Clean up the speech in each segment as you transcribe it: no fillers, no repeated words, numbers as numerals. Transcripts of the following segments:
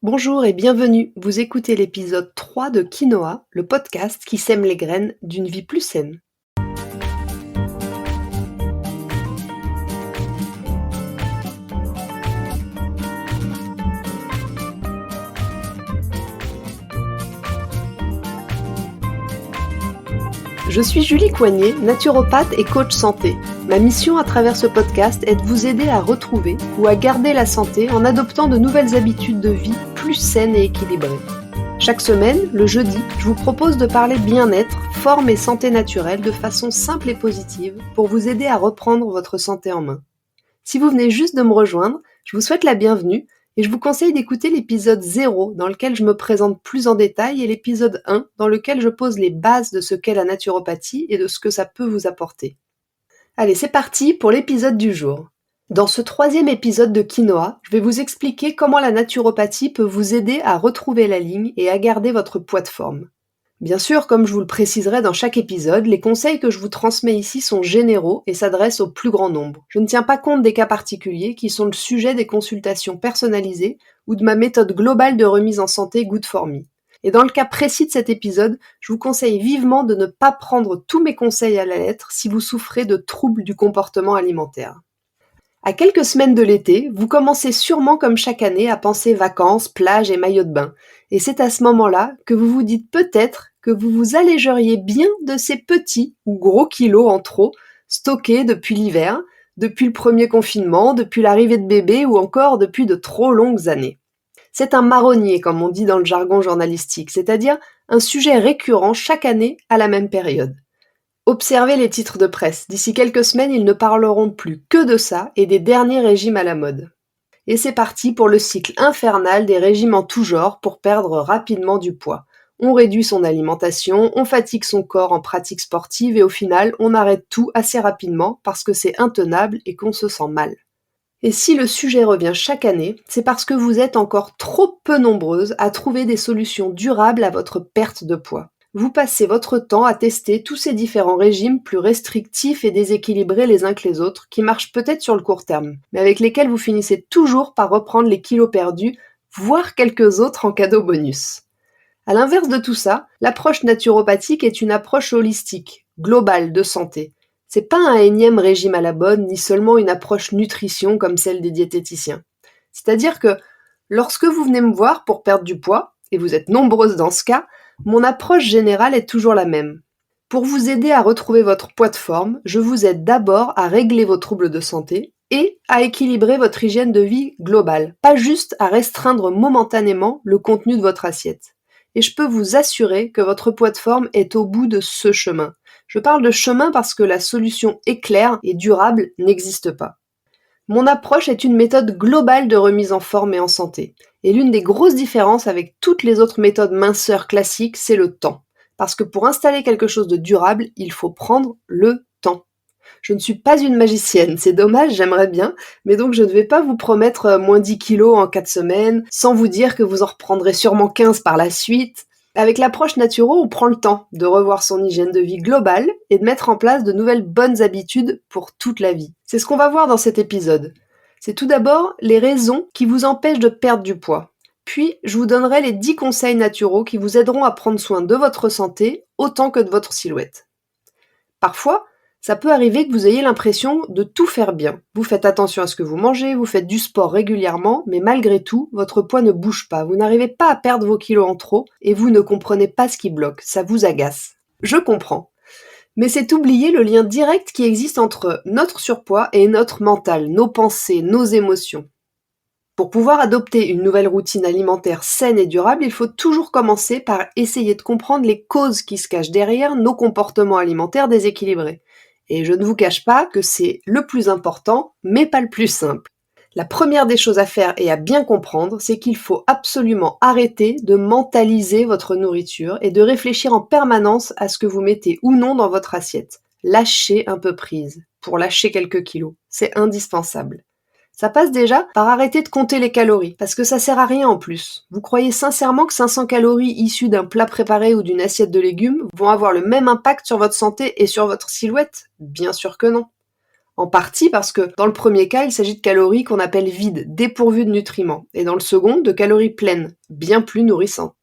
Bonjour et bienvenue, vous écoutez l'épisode 3 de Quinoa, le podcast qui sème les graines d'une vie plus saine. Je suis Julie Coignet, naturopathe et coach santé. Ma mission à travers ce podcast est de vous aider à retrouver ou à garder la santé en adoptant de nouvelles habitudes de vie plus saines et équilibrées. Chaque semaine, le jeudi, je vous propose de parler bien-être, forme et santé naturelle de façon simple et positive pour vous aider à reprendre votre santé en main. Si vous venez juste de me rejoindre, je vous souhaite la bienvenue et je vous conseille d'écouter l'épisode 0 dans lequel je me présente plus en détail et l'épisode 1 dans lequel je pose les bases de ce qu'est la naturopathie et de ce que ça peut vous apporter. Allez, c'est parti pour l'épisode du jour. Dans ce 3e épisode de Quinoa, je vais vous expliquer comment la naturopathie peut vous aider à retrouver la ligne et à garder votre poids de forme. Bien sûr, comme je vous le préciserai dans chaque épisode, les conseils que je vous transmets ici sont généraux et s'adressent au plus grand nombre. Je ne tiens pas compte des cas particuliers qui sont le sujet des consultations personnalisées ou de ma méthode globale de remise en santé Good for Me. Et dans le cas précis de cet épisode, je vous conseille vivement de ne pas prendre tous mes conseils à la lettre si vous souffrez de troubles du comportement alimentaire. À quelques semaines de l'été, vous commencez sûrement comme chaque année à penser vacances, plage et maillot de bain. Et c'est à ce moment-là que vous vous dites peut-être que vous vous allégeriez bien de ces petits ou gros kilos en trop stockés depuis l'hiver, depuis le premier confinement, depuis l'arrivée de bébé ou encore depuis de trop longues années. C'est un marronnier, comme on dit dans le jargon journalistique, c'est-à-dire un sujet récurrent chaque année à la même période. Observez les titres de presse. D'ici quelques semaines, ils ne parleront plus que de ça et des derniers régimes à la mode. Et c'est parti pour le cycle infernal des régimes en tout genre pour perdre rapidement du poids. On réduit son alimentation, on fatigue son corps en pratique sportive et au final, on arrête tout assez rapidement parce que c'est intenable et qu'on se sent mal. Et si le sujet revient chaque année, c'est parce que vous êtes encore trop peu nombreuses à trouver des solutions durables à votre perte de poids. Vous passez votre temps à tester tous ces différents régimes plus restrictifs et déséquilibrés les uns que les autres, qui marchent peut-être sur le court terme, mais avec lesquels vous finissez toujours par reprendre les kilos perdus, voire quelques autres en cadeau bonus. À l'inverse de tout ça, l'approche naturopathique est une approche holistique, globale de santé. C'est pas un énième régime à la bonne, ni seulement une approche nutrition comme celle des diététiciens. C'est-à-dire que lorsque vous venez me voir pour perdre du poids, et vous êtes nombreuses dans ce cas, mon approche générale est toujours la même. Pour vous aider à retrouver votre poids de forme, je vous aide d'abord à régler vos troubles de santé et à équilibrer votre hygiène de vie globale, pas juste à restreindre momentanément le contenu de votre assiette. Et je peux vous assurer que votre poids de forme est au bout de ce chemin. Je parle de chemin parce que la solution éclair et durable n'existe pas. Mon approche est une méthode globale de remise en forme et en santé. Et l'une des grosses différences avec toutes les autres méthodes minceurs classiques, c'est le temps. Parce que pour installer quelque chose de durable, il faut prendre le temps. Je ne suis pas une magicienne, c'est dommage, j'aimerais bien, mais donc je ne vais pas vous promettre moins 10 kilos en 4 semaines, sans vous dire que vous en reprendrez sûrement 15 par la suite. Avec l'approche naturo, on prend le temps de revoir son hygiène de vie globale et de mettre en place de nouvelles bonnes habitudes pour toute la vie. C'est ce qu'on va voir dans cet épisode. C'est tout d'abord les raisons qui vous empêchent de perdre du poids. Puis, je vous donnerai les 10 conseils naturaux qui vous aideront à prendre soin de votre santé autant que de votre silhouette. Parfois, ça peut arriver que vous ayez l'impression de tout faire bien. Vous faites attention à ce que vous mangez, vous faites du sport régulièrement, mais malgré tout, votre poids ne bouge pas. Vous n'arrivez pas à perdre vos kilos en trop et vous ne comprenez pas ce qui bloque. Ça vous agace. Je comprends. Mais c'est oublier le lien direct qui existe entre notre surpoids et notre mental, nos pensées, nos émotions. Pour pouvoir adopter une nouvelle routine alimentaire saine et durable, il faut toujours commencer par essayer de comprendre les causes qui se cachent derrière nos comportements alimentaires déséquilibrés. Et je ne vous cache pas que c'est le plus important, mais pas le plus simple. La première des choses à faire et à bien comprendre, c'est qu'il faut absolument arrêter de mentaliser votre nourriture et de réfléchir en permanence à ce que vous mettez ou non dans votre assiette. Lâchez un peu prise pour lâcher quelques kilos. C'est indispensable. Ça passe déjà par arrêter de compter les calories, parce que ça sert à rien en plus. Vous croyez sincèrement que 500 calories issues d'un plat préparé ou d'une assiette de légumes vont avoir le même impact sur votre santé et sur votre silhouette ? Bien sûr que non. En partie parce que dans le premier cas, il s'agit de calories qu'on appelle vides, dépourvues de nutriments, et dans le second, de calories pleines, bien plus nourrissantes.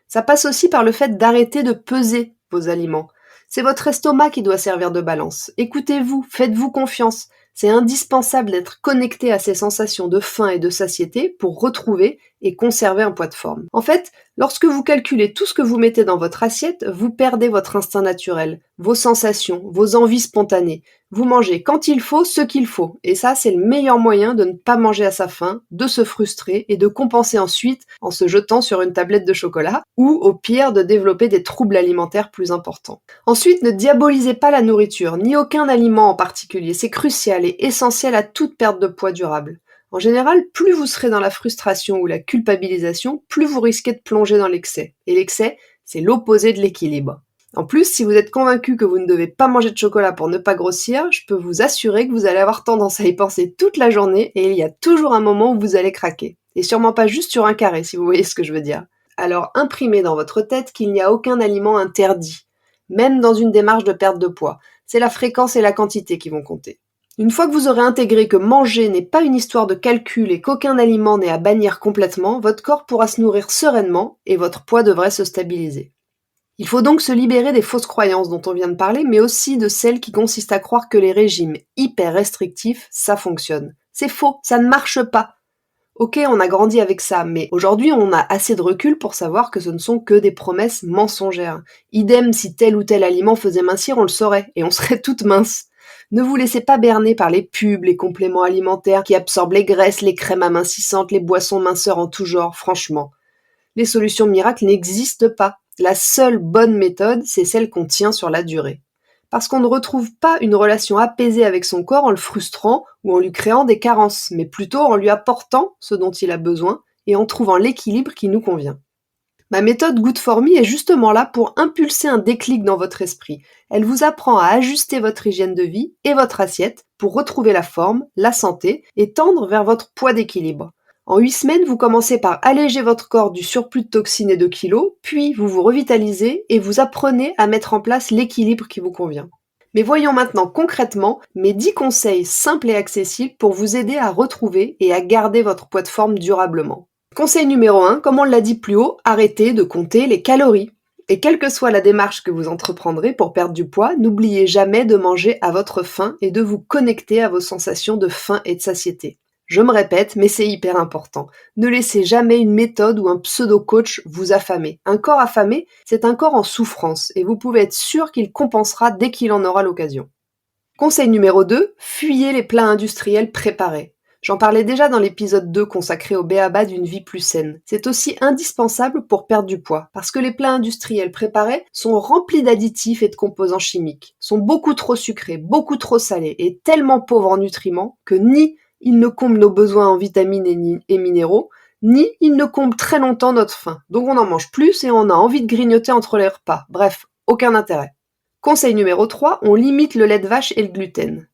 Ça passe aussi par le fait d'arrêter de peser vos aliments. C'est votre estomac qui doit servir de balance. Écoutez-vous, faites-vous confiance. C'est indispensable d'être connecté à ces sensations de faim et de satiété pour retrouver et conserver un poids de forme. En fait, lorsque vous calculez tout ce que vous mettez dans votre assiette, vous perdez votre instinct naturel, vos sensations, vos envies spontanées. Vous mangez quand il faut, ce qu'il faut. Et ça, c'est le meilleur moyen de ne pas manger à sa faim, de se frustrer et de compenser ensuite en se jetant sur une tablette de chocolat ou, au pire, de développer des troubles alimentaires plus importants. Ensuite, ne diabolisez pas la nourriture, ni aucun aliment en particulier. C'est crucial et essentiel à toute perte de poids durable. En général, plus vous serez dans la frustration ou la culpabilisation, plus vous risquez de plonger dans l'excès. Et l'excès, c'est l'opposé de l'équilibre. En plus, si vous êtes convaincu que vous ne devez pas manger de chocolat pour ne pas grossir, je peux vous assurer que vous allez avoir tendance à y penser toute la journée et il y a toujours un moment où vous allez craquer. Et sûrement pas juste sur un carré, si vous voyez ce que je veux dire. Alors imprimez dans votre tête qu'il n'y a aucun aliment interdit, même dans une démarche de perte de poids. C'est la fréquence et la quantité qui vont compter. Une fois que vous aurez intégré que manger n'est pas une histoire de calcul et qu'aucun aliment n'est à bannir complètement, votre corps pourra se nourrir sereinement et votre poids devrait se stabiliser. Il faut donc se libérer des fausses croyances dont on vient de parler, mais aussi de celles qui consistent à croire que les régimes hyper restrictifs, ça fonctionne. C'est faux, ça ne marche pas. Ok, on a grandi avec ça, mais aujourd'hui on a assez de recul pour savoir que ce ne sont que des promesses mensongères. Idem, si tel ou tel aliment faisait mincir, on le saurait, et on serait toutes minces. Ne vous laissez pas berner par les pubs, les compléments alimentaires qui absorbent les graisses, les crèmes amincissantes, les boissons minceurs en tout genre, franchement. Les solutions miracles n'existent pas. La seule bonne méthode, c'est celle qu'on tient sur la durée. Parce qu'on ne retrouve pas une relation apaisée avec son corps en le frustrant ou en lui créant des carences, mais plutôt en lui apportant ce dont il a besoin et en trouvant l'équilibre qui nous convient. Ma méthode Good for Me est justement là pour impulser un déclic dans votre esprit. Elle vous apprend à ajuster votre hygiène de vie et votre assiette pour retrouver la forme, la santé et tendre vers votre poids d'équilibre. En 8 semaines, vous commencez par alléger votre corps du surplus de toxines et de kilos, puis vous vous revitalisez et vous apprenez à mettre en place l'équilibre qui vous convient. Mais voyons maintenant concrètement mes 10 conseils simples et accessibles pour vous aider à retrouver et à garder votre poids de forme durablement. Conseil numéro 1, comme on l'a dit plus haut, arrêtez de compter les calories. Et quelle que soit la démarche que vous entreprendrez pour perdre du poids, n'oubliez jamais de manger à votre faim et de vous connecter à vos sensations de faim et de satiété. Je me répète, mais c'est hyper important. Ne laissez jamais une méthode ou un pseudo-coach vous affamer. Un corps affamé, c'est un corps en souffrance et vous pouvez être sûr qu'il compensera dès qu'il en aura l'occasion. Conseil numéro 2, fuyez les plats industriels préparés. J'en parlais déjà dans l'épisode 2 consacré au b.a.-ba d'une vie plus saine. C'est aussi indispensable pour perdre du poids, parce que les plats industriels préparés sont remplis d'additifs et de composants chimiques, sont beaucoup trop sucrés, beaucoup trop salés et tellement pauvres en nutriments que ni ils ne comblent nos besoins en vitamines et minéraux, ni ils ne comblent très longtemps notre faim. Donc on en mange plus et on a envie de grignoter entre les repas. Bref, aucun intérêt. Conseil numéro 3, on limite le lait de vache et le gluten.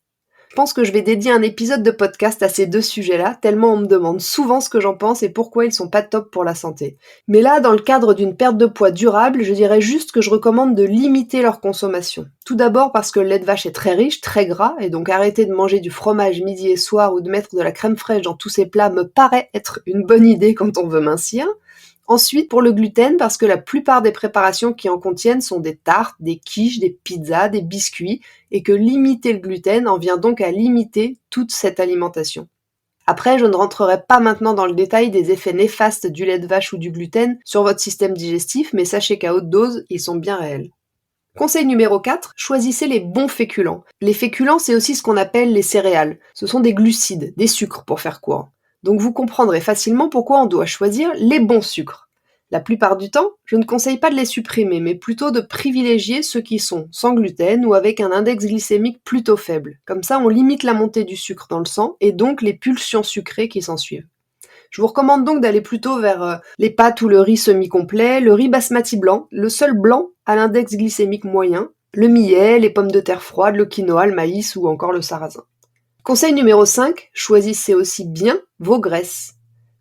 Je pense que je vais dédier un épisode de podcast à ces deux sujets-là, tellement on me demande souvent ce que j'en pense et pourquoi ils sont pas top pour la santé. Mais là, dans le cadre d'une perte de poids durable, je dirais juste que je recommande de limiter leur consommation. Tout d'abord parce que le lait de vache est très riche, très gras, et donc arrêter de manger du fromage midi et soir ou de mettre de la crème fraîche dans tous ces plats me paraît être une bonne idée quand on veut mincir. Ensuite, pour le gluten, parce que la plupart des préparations qui en contiennent sont des tartes, des quiches, des pizzas, des biscuits, et que limiter le gluten en vient donc à limiter toute cette alimentation. Après, je ne rentrerai pas maintenant dans le détail des effets néfastes du lait de vache ou du gluten sur votre système digestif, mais sachez qu'à haute dose, ils sont bien réels. Conseil numéro 4, choisissez les bons féculents. Les féculents, c'est aussi ce qu'on appelle les céréales. Ce sont des glucides, des sucres pour faire court. Donc vous comprendrez facilement pourquoi on doit choisir les bons sucres. La plupart du temps, je ne conseille pas de les supprimer, mais plutôt de privilégier ceux qui sont sans gluten ou avec un index glycémique plutôt faible. Comme ça, on limite la montée du sucre dans le sang et donc les pulsions sucrées qui s'ensuivent. Je vous recommande donc d'aller plutôt vers les pâtes ou le riz semi-complet, le riz basmati blanc, le seul blanc à l'index glycémique moyen, le millet, les pommes de terre froides, le quinoa, le maïs ou encore le sarrasin. Conseil numéro 5, choisissez aussi bien vos graisses.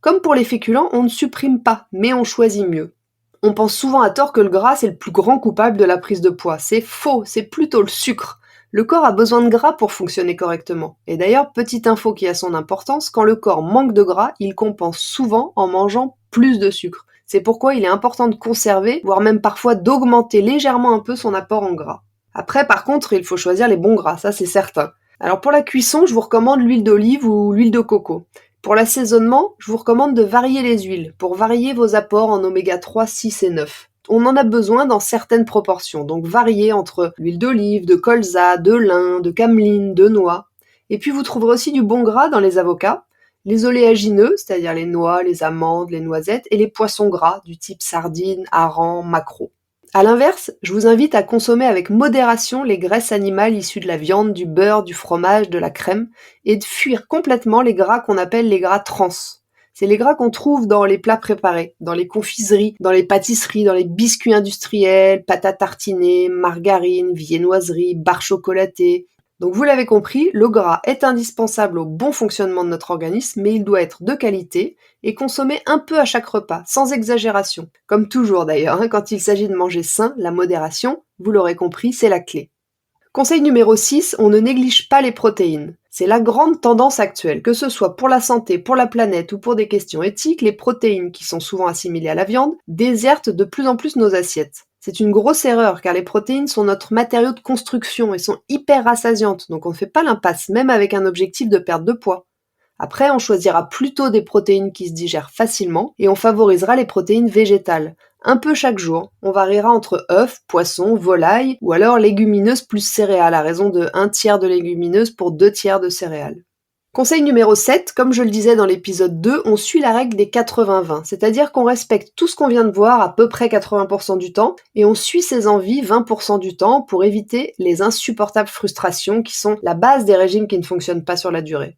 Comme pour les féculents, on ne supprime pas, mais on choisit mieux. On pense souvent à tort que le gras c'est le plus grand coupable de la prise de poids. C'est faux, c'est plutôt le sucre. Le corps a besoin de gras pour fonctionner correctement. Et d'ailleurs, petite info qui a son importance, quand le corps manque de gras, il compense souvent en mangeant plus de sucre. C'est pourquoi il est important de conserver, voire même parfois d'augmenter légèrement un peu son apport en gras. Après, par contre, il faut choisir les bons gras, ça c'est certain. Alors pour la cuisson, je vous recommande l'huile d'olive ou l'huile de coco. Pour l'assaisonnement, je vous recommande de varier les huiles, pour varier vos apports en oméga 3, 6 et 9. On en a besoin dans certaines proportions, donc variez entre l'huile d'olive, de colza, de lin, de cameline, de noix. Et puis vous trouverez aussi du bon gras dans les avocats, les oléagineux, c'est-à-dire les noix, les amandes, les noisettes, et les poissons gras du type sardines, harengs, maquereaux. A l'inverse, je vous invite à consommer avec modération les graisses animales issues de la viande, du beurre, du fromage, de la crème, et de fuir complètement les gras qu'on appelle les gras trans. C'est les gras qu'on trouve dans les plats préparés, dans les confiseries, dans les pâtisseries, dans les biscuits industriels, pâtes à tartiner, margarine, viennoiserie, barres chocolatées. Donc vous l'avez compris, le gras est indispensable au bon fonctionnement de notre organisme, mais il doit être de qualité et consommé un peu à chaque repas, sans exagération. Comme toujours d'ailleurs, quand il s'agit de manger sain, la modération, vous l'aurez compris, c'est la clé. Conseil numéro 6, on ne néglige pas les protéines. C'est la grande tendance actuelle, que ce soit pour la santé, pour la planète ou pour des questions éthiques, les protéines, qui sont souvent assimilées à la viande, désertent de plus en plus nos assiettes. C'est une grosse erreur car les protéines sont notre matériau de construction et sont hyper rassasiantes, donc on ne fait pas l'impasse, même avec un objectif de perte de poids. Après, on choisira plutôt des protéines qui se digèrent facilement et on favorisera les protéines végétales. Un peu chaque jour, on variera entre œufs, poissons, volailles ou alors légumineuses plus céréales à raison de 1/3 de légumineuses pour 2/3 de céréales. Conseil numéro 7, comme je le disais dans l'épisode 2, on suit la règle des 80-20, c'est-à-dire qu'on respecte tout ce qu'on vient de voir à peu près 80% du temps et on suit ses envies 20% du temps pour éviter les insupportables frustrations qui sont la base des régimes qui ne fonctionnent pas sur la durée.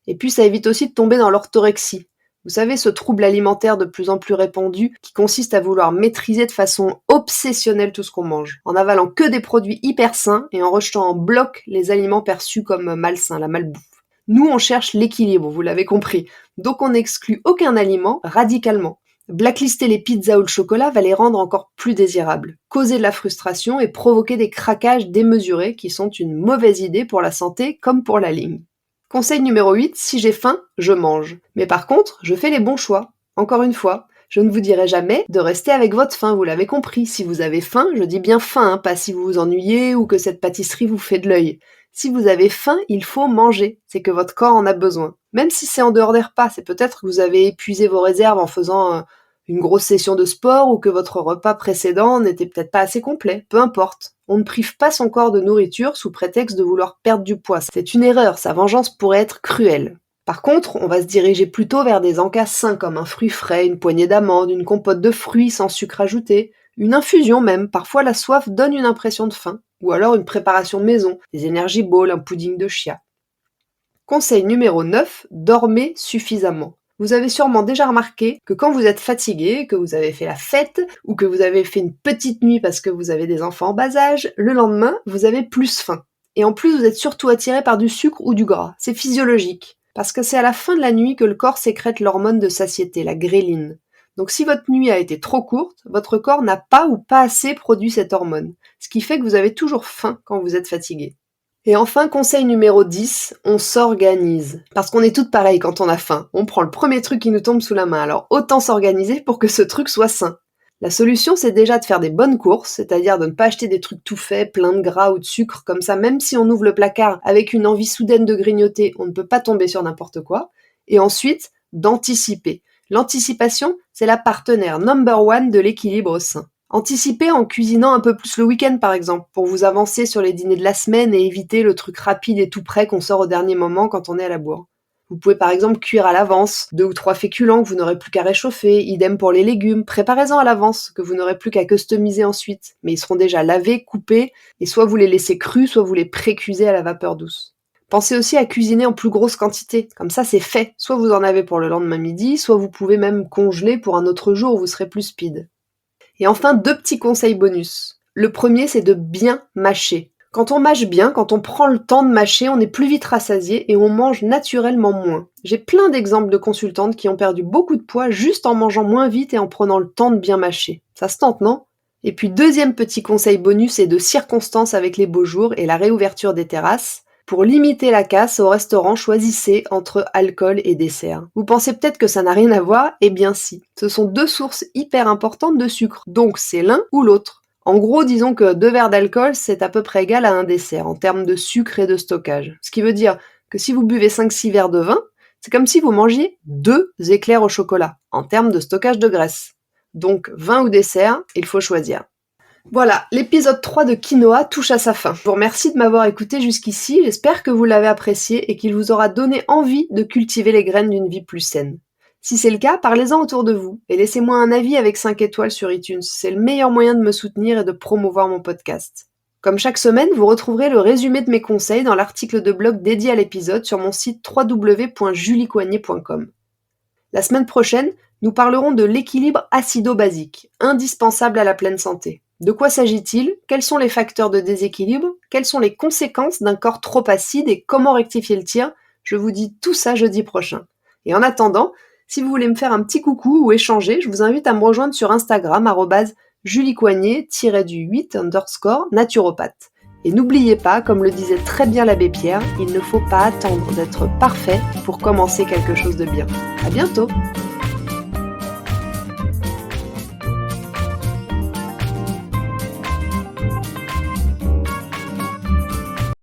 Et puis ça évite aussi de tomber dans l'orthorexie. Vous savez, ce trouble alimentaire de plus en plus répandu qui consiste à vouloir maîtriser de façon obsessionnelle tout ce qu'on mange, en avalant que des produits hyper sains et en rejetant en bloc les aliments perçus comme malsains, la malbouffe. Nous, on cherche l'équilibre, vous l'avez compris, donc on n'exclut aucun aliment radicalement. Blacklister les pizzas ou le chocolat va les rendre encore plus désirables, causer de la frustration et provoquer des craquages démesurés qui sont une mauvaise idée pour la santé comme pour la ligne. Conseil numéro 8, si j'ai faim, je mange. Mais par contre, je fais les bons choix. Encore une fois, je ne vous dirai jamais de rester avec votre faim, vous l'avez compris. Si vous avez faim, je dis bien faim, pas si vous vous ennuyez ou que cette pâtisserie vous fait de l'œil. Si vous avez faim, il faut manger. C'est que votre corps en a besoin. Même si c'est en dehors des repas, c'est peut-être que vous avez épuisé vos réserves en faisant une grosse session de sport ou que votre repas précédent n'était peut-être pas assez complet. Peu importe. On ne prive pas son corps de nourriture sous prétexte de vouloir perdre du poids. C'est une erreur, sa vengeance pourrait être cruelle. Par contre, on va se diriger plutôt vers des encas sains comme un fruit frais, une poignée d'amandes, une compote de fruits sans sucre ajouté, une infusion même, parfois la soif donne une impression de faim, ou alors une préparation maison, des energy balls, un pudding de chia. Conseil numéro 9, dormez suffisamment. Vous avez sûrement déjà remarqué que quand vous êtes fatigué, que vous avez fait la fête, ou que vous avez fait une petite nuit parce que vous avez des enfants en bas âge, le lendemain, vous avez plus faim. Et en plus, vous êtes surtout attiré par du sucre ou du gras. C'est physiologique. Parce que c'est à la fin de la nuit que le corps sécrète l'hormone de satiété, la gréline. Donc si votre nuit a été trop courte, votre corps n'a pas ou pas assez produit cette hormone. Ce qui fait que vous avez toujours faim quand vous êtes fatigué. Et enfin, conseil numéro 10, on s'organise. Parce qu'on est toutes pareilles quand on a faim. On prend le premier truc qui nous tombe sous la main, alors autant s'organiser pour que ce truc soit sain. La solution, c'est déjà de faire des bonnes courses, c'est-à-dire de ne pas acheter des trucs tout faits, pleins de gras ou de sucre, comme ça, même si on ouvre le placard avec une envie soudaine de grignoter, on ne peut pas tomber sur n'importe quoi. Et ensuite, d'anticiper. L'anticipation, c'est la partenaire number one de l'équilibre sain. Anticipez en cuisinant un peu plus le week-end par exemple, pour vous avancer sur les dîners de la semaine et éviter le truc rapide et tout prêt qu'on sort au dernier moment quand on est à la bourre. Vous pouvez par exemple cuire à l'avance 2 ou 3 féculents que vous n'aurez plus qu'à réchauffer, idem pour les légumes, préparez-en à l'avance, que vous n'aurez plus qu'à customiser ensuite, mais ils seront déjà lavés, coupés, et soit vous les laissez crus, soit vous les pré-cuisez à la vapeur douce. Pensez aussi à cuisiner en plus grosse quantité, comme ça c'est fait, soit vous en avez pour le lendemain midi, soit vous pouvez même congeler pour un autre jour où vous serez plus speed. Et enfin, 2 petits conseils bonus. Le premier, c'est de bien mâcher. Quand on mâche bien, quand on prend le temps de mâcher, on est plus vite rassasié et on mange naturellement moins. J'ai plein d'exemples de consultantes qui ont perdu beaucoup de poids juste en mangeant moins vite et en prenant le temps de bien mâcher. Ça se tente, non ? Et puis deuxième petit conseil bonus et de circonstance avec les beaux jours et la réouverture des terrasses. Pour limiter la casse au restaurant, choisissez entre alcool et dessert. Vous pensez peut-être que ça n'a rien à voir? Eh bien si. Ce sont deux sources hyper importantes de sucre, donc c'est l'un ou l'autre. En gros, disons que 2 verres d'alcool, c'est à peu près égal à un dessert en termes de sucre et de stockage. Ce qui veut dire que si vous buvez 5-6 verres de vin, c'est comme si vous mangiez 2 éclairs au chocolat en termes de stockage de graisse. Donc vin ou dessert, il faut choisir. Voilà, l'épisode 3 de Quinoa touche à sa fin. Je vous remercie de m'avoir écouté jusqu'ici, j'espère que vous l'avez apprécié et qu'il vous aura donné envie de cultiver les graines d'une vie plus saine. Si c'est le cas, parlez-en autour de vous et laissez-moi un avis avec 5 étoiles sur iTunes, c'est le meilleur moyen de me soutenir et de promouvoir mon podcast. Comme chaque semaine, vous retrouverez le résumé de mes conseils dans l'article de blog dédié à l'épisode sur mon site www.juliecoignet.com. La semaine prochaine, nous parlerons de l'équilibre acido-basique, indispensable à la pleine santé. De quoi s'agit-il? Quels sont les facteurs de déséquilibre? Quelles sont les conséquences d'un corps trop acide et comment rectifier le tir? Je vous dis tout ça jeudi prochain. Et en attendant, si vous voulez me faire un petit coucou ou échanger, je vous invite à me rejoindre sur Instagram @juliecoignet-8_naturopathe. Et n'oubliez pas, comme le disait très bien l'abbé Pierre, il ne faut pas attendre d'être parfait pour commencer quelque chose de bien. À bientôt!